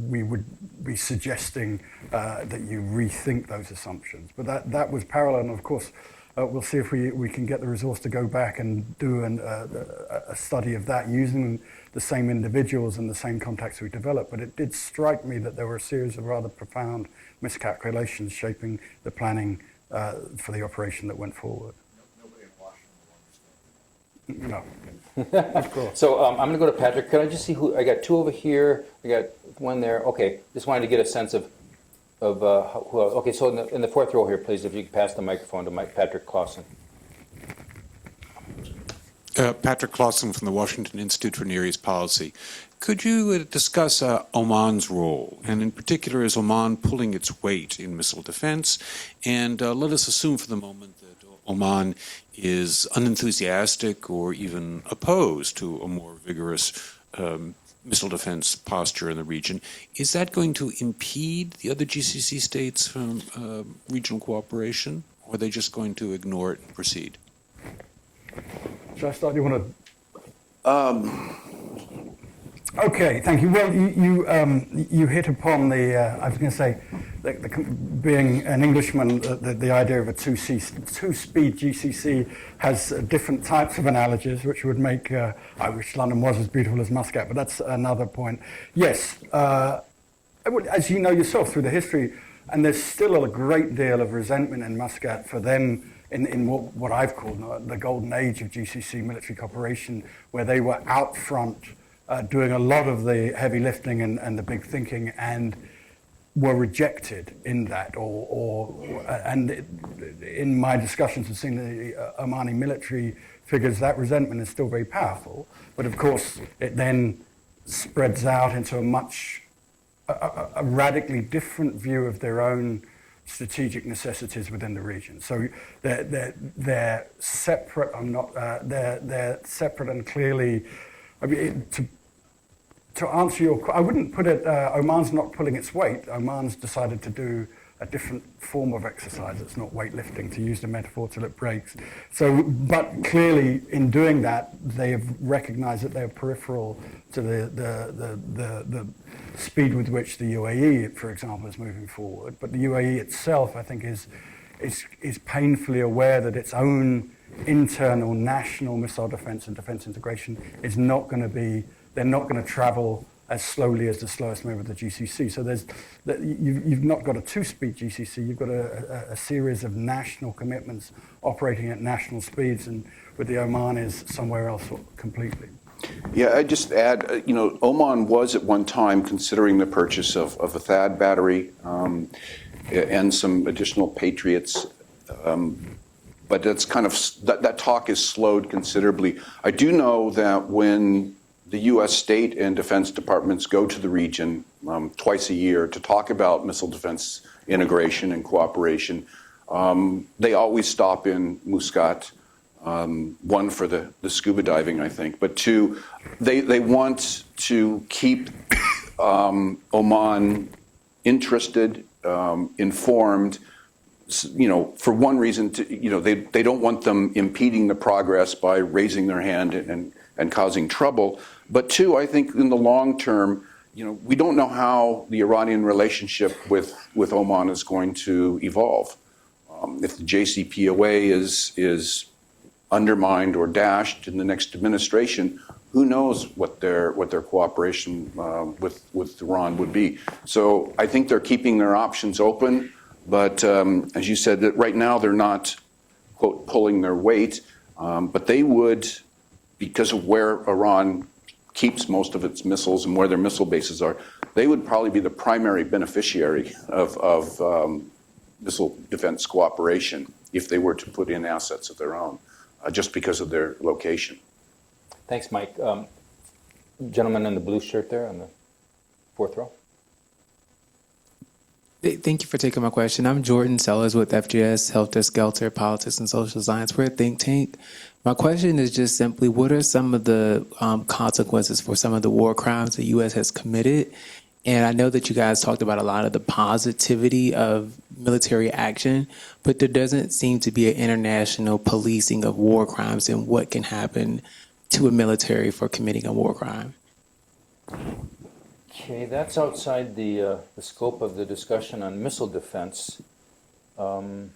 we would be suggesting that you rethink those assumptions. But that was parallel, and of course, we'll see if we can get the resource to go back and do a study of that using the same individuals and the same contacts we developed. But it did strike me that there were a series of rather profound miscalculations shaping the planning for the operation that went forward. Nobody in Washington will understand. No. Of course. So I'm going to go to Patrick. Can I just see who? I got two over here. I got one there. Okay. Just wanted to get a sense of who. Okay. So in the fourth row here, please, if you could pass the microphone to Patrick Clausen. Patrick Clausen from the Washington Institute for Near East Policy. Could you discuss Oman's role, and in particular, is Oman pulling its weight in missile defense? And let us assume for the moment that Oman is unenthusiastic or even opposed to a more vigorous missile defense posture in the region. Is that going to impede the other GCC states from regional cooperation, or are they just going to ignore it and proceed? Shall I start? Do you want to? Okay, thank you. Well, you hit upon I was going to say, being an Englishman, the idea of a two-speed GCC has different types of analogies, which would make, I wish London was as beautiful as Muscat, but that's another point. Yes, as you know yourself through the history, and there's still a great deal of resentment in Muscat for them in what I've called the golden age of GCC military cooperation, where they were out front doing a lot of the heavy lifting and the big thinking, and were rejected in that, and in my discussions with senior Omani military figures, that resentment is still very powerful. But of course, it then spreads out into a radically different view of their own strategic necessities within the region. So they're separate. They're separate and clearly. I mean, to answer your, I wouldn't put it. Oman's not pulling its weight. Oman's decided to do a different form of exercise. It's not weightlifting, to use the metaphor till it breaks. So, but clearly, in doing that, they have recognized that they're peripheral to the speed with which the UAE, for example, is moving forward. But the UAE itself, I think, is painfully aware that its own internal national missile defense and defense integration is not going to be. They're not going to travel as slowly as the slowest move of the GCC. So you've not got a two-speed GCC, you've got a series of national commitments operating at national speeds, and with the Omanis somewhere else completely. Yeah, I'd just add, Oman was at one time considering the purchase of a THAAD battery and some additional Patriots, but that's that talk is slowed considerably. I do know that when the U.S. state and defense departments go to the region twice a year to talk about missile defense integration and cooperation, they always stop in Muscat, one for the scuba diving, I think, but two, they want to keep Oman interested, informed, for one reason, they don't want them impeding the progress by raising their hand and causing trouble. But two, I think in the long term, we don't know how the Iranian relationship with Oman is going to evolve. If the JCPOA is undermined or dashed in the next administration, who knows what their cooperation with Iran would be. So I think they're keeping their options open. But as you said, that right now they're not, quote, pulling their weight, but they would, because of where Iran keeps most of its missiles and where their missile bases are, they would probably be the primary beneficiary of missile defense cooperation if they were to put in assets of their own, just because of their location. Thanks, Mike. Gentleman in the blue shirt there on the fourth row. Thank you for taking my question. I'm Jordan Sellers with FGS, Helter Skelter, Politics and Social Science. We're a think tank. My question is just simply, what are some of the consequences for some of the war crimes the U.S. has committed? And I know that you guys talked about a lot of the positivity of military action, but there doesn't seem to be an international policing of war crimes and what can happen to a military for committing a war crime. Okay, that's outside the scope of the discussion on missile defense. Well,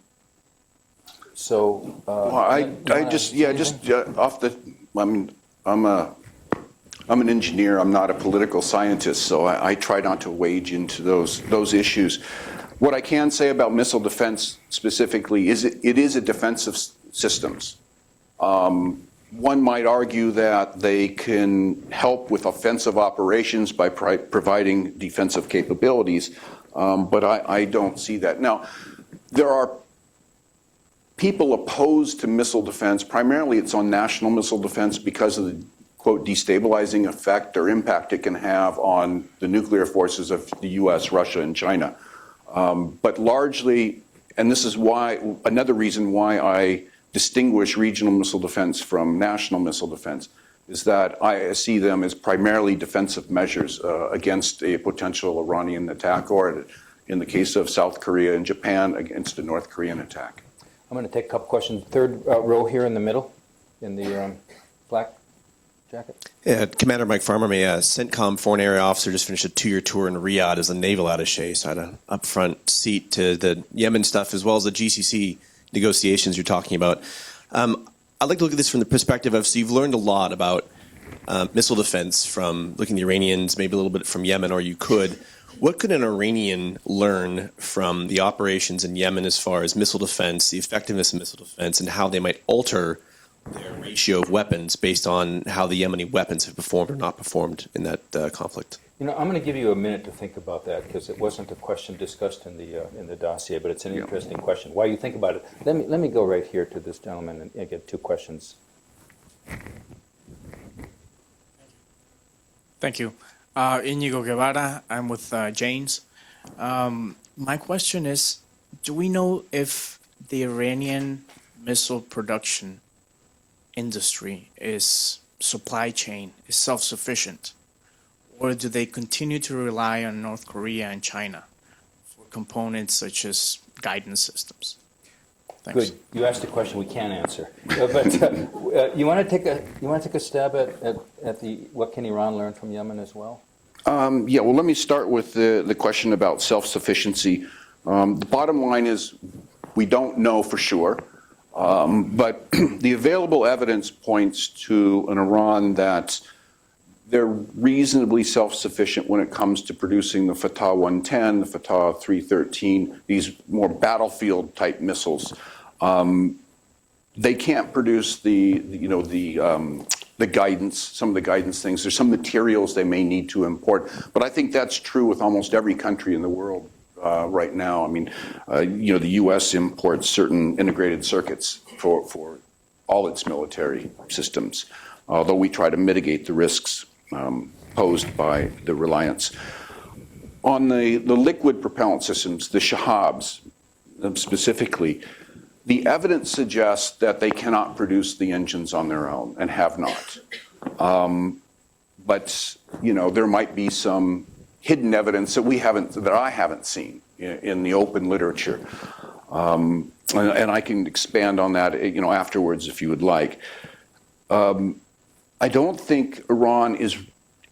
I'm an engineer. I'm not a political scientist, so I try not to wade into those issues. What I can say about missile defense specifically is it is a defensive systems. One might argue that they can help with offensive operations by providing defensive capabilities, but I don't see that. Now, there are people opposed to missile defense. Primarily, it's on national missile defense because of the, quote, destabilizing effect or impact it can have on the nuclear forces of the U.S., Russia, and China. But largely, and this is why, another reason why I distinguish regional missile defense from national missile defense, is that I see them as primarily defensive measures against a potential Iranian attack, or in the case of South Korea and Japan, against a North Korean attack. I'm going to take a couple questions. Third row here in the middle, in the black jacket. Yeah, Commander Mike Farmer, my CENTCOM foreign area officer, just finished a 2-year tour in Riyadh as a naval attaché, so I had an upfront seat to the Yemen stuff as well as the GCC negotiations you're talking about. I'd like to look at this from the perspective of, so you've learned a lot about missile defense from looking at the Iranians, maybe a little bit from Yemen, or you could. What could an Iranian learn from the operations in Yemen as far as missile defense, the effectiveness of missile defense, and how they might alter their ratio of weapons based on how the Yemeni weapons have performed or not performed in that conflict. You know, I'm going to give you a minute to think about that because it wasn't a question discussed in the dossier, but it's an interesting question. While you think about it, let me go right here to this gentleman and get two questions. Thank you. Inigo Guevara, I'm with Janes. My question is, do we know if the Iranian missile production industry supply chain is self-sufficient? Or do they continue to rely on North Korea and China for components such as guidance systems? Thanks. Good. You asked a question we can't answer. But you want to take a stab at the what can Iran learn from Yemen as well? Yeah, well, let me start with the question about self-sufficiency. The bottom line is we don't know for sure, but the available evidence points to an Iran that they're reasonably self-sufficient when it comes to producing the Fatah 110, the Fatah 313, these more battlefield-type missiles. They can't produce the guidance, some of the guidance things. There's some materials they may need to import, but I think that's true with almost every country in the world right now. I mean, the U.S. imports certain integrated circuits for all its military systems, although we try to mitigate the risks posed by the reliance. On the liquid propellant systems, the Shahabs specifically, the evidence suggests that they cannot produce the engines on their own and have not. But there might be some hidden evidence that I haven't seen in the open literature, and I can expand on that afterwards if you would like. I don't think Iran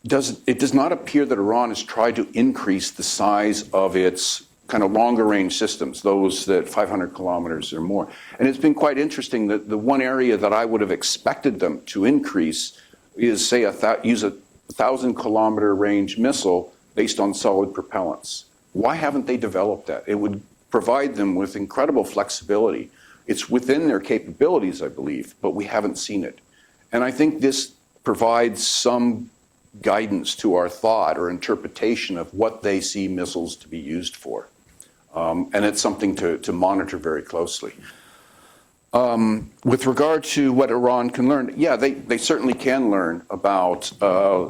does not appear that Iran has tried to increase the size of its kind of longer range systems, those that 500 kilometers or more. And it's been quite interesting that the one area that I would have expected them to increase is, say, use a 1,000-kilometer range missile based on solid propellants. Why haven't they developed that? It would provide them with incredible flexibility. It's within their capabilities, I believe, but we haven't seen it. And I think this provides some guidance to our thought or interpretation of what they see missiles to be used for. And it's something to monitor very closely. With regard to what Iran can learn, yeah, they certainly can learn about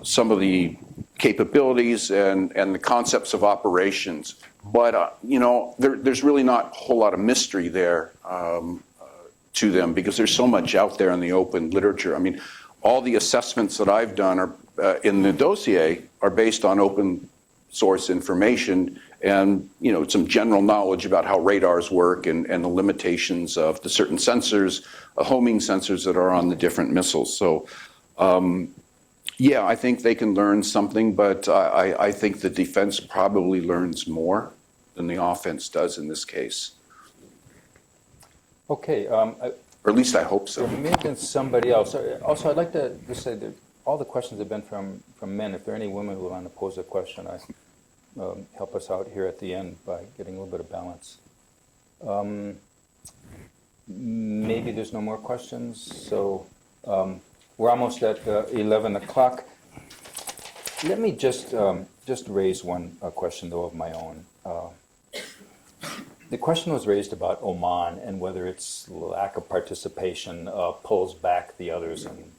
some of the capabilities and the concepts of operations. But, there's really not a whole lot of mystery there to them because there's so much out there in the open literature. I mean, all the assessments that I've done are in the dossier are based on open source information and some general knowledge about how radars work and the limitations of the certain sensors, homing sensors that are on the different missiles. So, yeah, I think they can learn something, but I think the defense probably learns more than the offense does in this case. Okay. Or at least I hope so. There may have been somebody else. Also, I'd like to just say that all the questions have been from men. If there are any women who want to pose a question, help us out here at the end by getting a little bit of balance. Maybe there's no more questions, so we're almost at 11 o'clock. Let me just raise one question, though, of my own. The question was raised about Oman and whether its lack of participation pulls back the others. And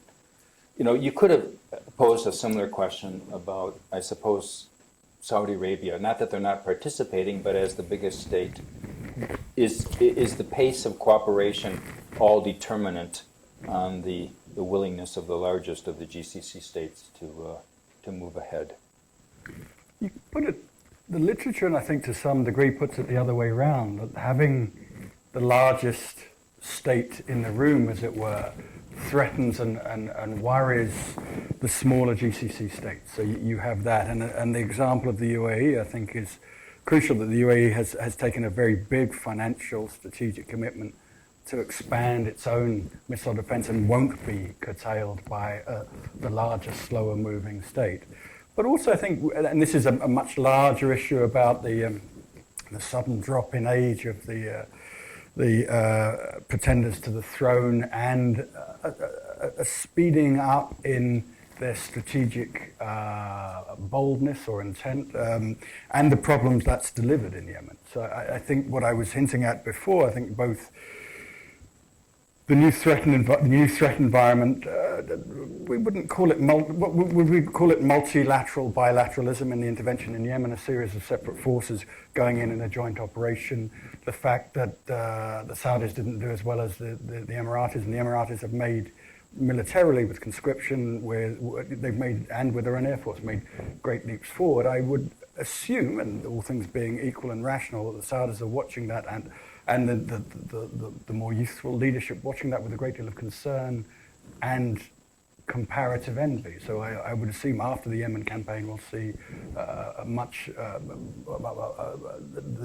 you could have posed a similar question about, I suppose, Saudi Arabia. Not that they're not participating, but as the biggest state, is the pace of cooperation all determinant on the willingness of the largest of the GCC states to move ahead? You put it. The literature, and I think to some degree, puts it the other way around. That having the largest state in the room, as it were, threatens and worries the smaller GCC states. So you have that. And the example of the UAE, I think, is crucial, that the UAE has taken a very big financial strategic commitment to expand its own missile defense and won't be curtailed by the larger, slower-moving state. But also, I think, and this is a much larger issue about the sudden drop in age of the pretenders to the throne and a speeding up in their strategic boldness or intent, and the problems that's delivered in Yemen. So I think what I was hinting at before, I think both the new threat environment, we wouldn't call it, what would we call it, multilateral bilateralism in the intervention in Yemen, a series of separate forces going in a joint operation. The fact that the Saudis didn't do as well as the Emiratis, and the Emiratis have made militarily with conscription, where they've made, and with their own air force, made great leaps forward. I would assume, and all things being equal and rational, that the Saudis are watching that, and the more youthful leadership watching that with a great deal of concern and comparative envy. So I would assume after the Yemen campaign we'll see the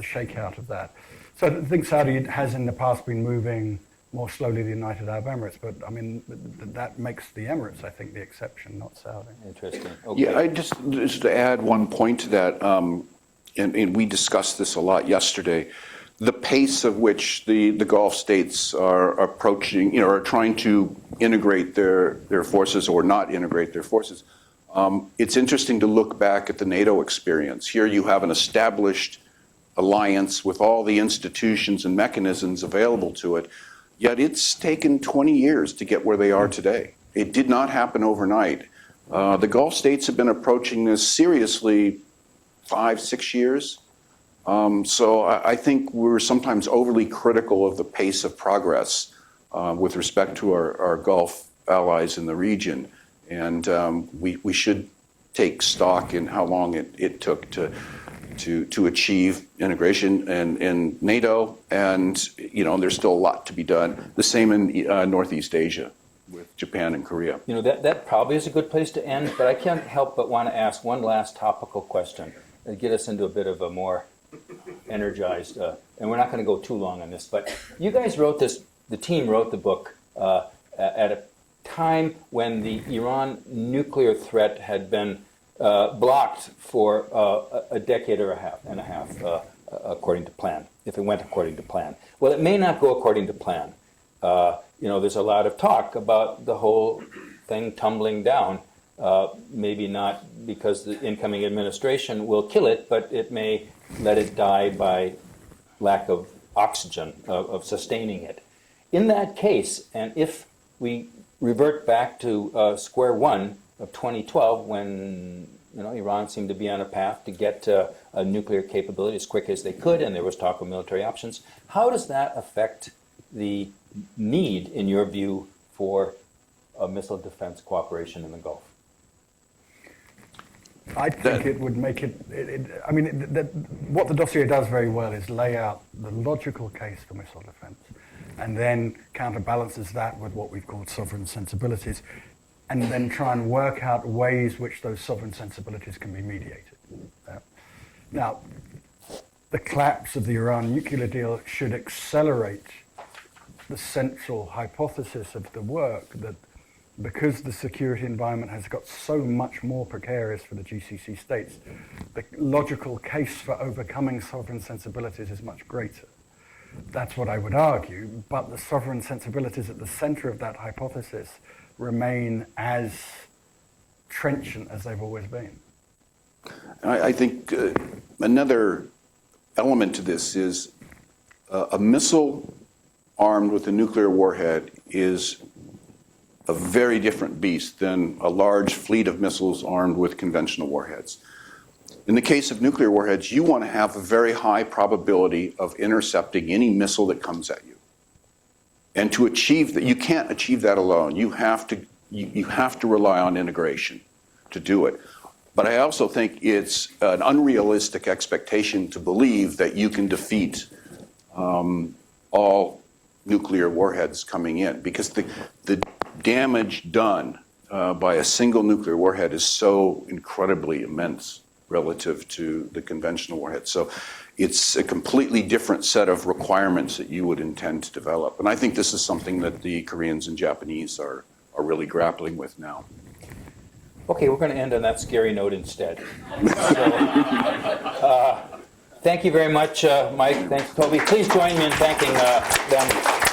shakeout of that. So I think Saudi has in the past been moving more slowly the United Arab Emirates, but I mean that makes the Emirates, I think, the exception, not Saudi. Interesting. Okay. Yeah, I just to add one point to that, and we discussed this a lot yesterday. The pace of which the Gulf states are approaching, are trying to integrate their forces or not integrate their forces. It's interesting to look back at the NATO experience. Here you have an established alliance with all the institutions and mechanisms available to it, yet it's taken 20 years to get where they are today. It did not happen overnight. The Gulf states have been approaching this seriously 5-6 years. So I think we're sometimes overly critical of the pace of progress with respect to our Gulf allies in the region. And we should take stock in how long it took to achieve integration in NATO. And, there's still a lot to be done. The same in Northeast Asia with Japan and Korea. That probably is a good place to end, but I can't help but want to ask one last topical question to get us into a bit of a more energized, and we're not going to go too long on this, but you guys wrote this, the team wrote the book at a time when the Iran nuclear threat had been blocked for a decade and a half, according to plan, if it went according to plan. Well, it may not go according to plan. There's a lot of talk about the whole thing tumbling down, maybe not because the incoming administration will kill it, but it may let it die by lack of oxygen, of sustaining it. In that case, and if we revert back to square one of 2012, when Iran seemed to be on a path to get a nuclear capability as quick as they could, and there was talk of military options, how does that affect the need, in your view, for missile defense cooperation in the Gulf? I think it would make what the dossier does very well is lay out the logical case for missile defense and then counterbalances that with what we've called sovereign sensibilities and then try and work out ways which those sovereign sensibilities can be mediated. Now, the collapse of the Iran nuclear deal should accelerate the central hypothesis of the work that because the security environment has got so much more precarious for the GCC states, the logical case for overcoming sovereign sensibilities is much greater. That's what I would argue, but the sovereign sensibilities at the center of that hypothesis remain as trenchant as they've always been. I think another element to this is a missile armed with a nuclear warhead is a very different beast than a large fleet of missiles armed with conventional warheads. In the case of nuclear warheads, you want to have a very high probability of intercepting any missile that comes at you. And to achieve that, you can't achieve that alone. You have to rely on integration to do it. But I also think it's an unrealistic expectation to believe that you can defeat all nuclear warheads coming in, because the damage done by a single nuclear warhead is so incredibly immense relative to the conventional warhead. So it's a completely different set of requirements that you would intend to develop. And I think this is something that the Koreans and Japanese are really grappling with now. Okay, we're going to end on that scary note instead. So, Thank you very much, Mike. Thanks, Toby. Please join me in thanking them.